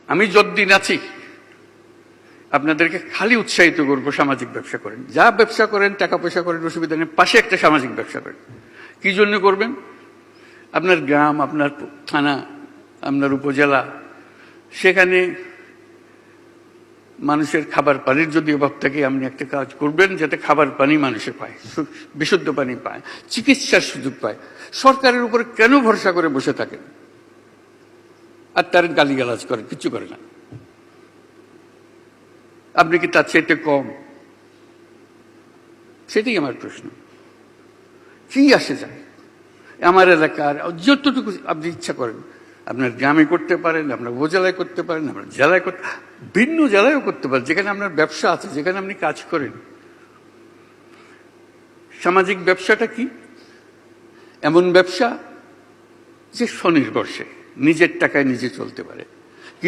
আমি যতদিন আছি আপনাদেরকে খালি উৎসাহিত করবো, সামাজিক ব্যবসা করেন, যা ব্যবসা করেন, টাকা পয়সা করেন, অসুবিধা নেই, পাশে একটা সামাজিক ব্যবসা করেন। কি জন্য করবেন? আপনার গ্রাম, আপনার থানা, আপনার উপজেলা, সেখানে মানুষের খাবার পানির যদি অভাব থাকে, আপনি একটা কাজ করবেন যাতে খাবার পানি মানুষে পায়, বিশুদ্ধ পানি পায়, চিকিৎসার সুযোগ পায়। সরকারের উপরে কেন ভরসা করে বসে থাকেন আর তার গালিগালাজ করেন? কিছু করে না। আপনি কি তার চাইতে কম? সেটাই আমার প্রশ্ন। কি আসে যায়? আমার এলাকার যতটুকু আপনি ইচ্ছা করেন, আপনার গ্রামে করতে পারেন, আপনার উপজেলায় করতে পারেন, আপনার জেলায় করতে, ভিন্ন জেলায়ও করতে পারেন, যেখানে আপনার ব্যবসা আছে, যেখানে আপনি কাজ করেন। সামাজিক ব্যবসাটা কি? এমন ব্যবসা যে স্বনির্ভরশীল, নিজের টাকায় নিজে চলতে পারে।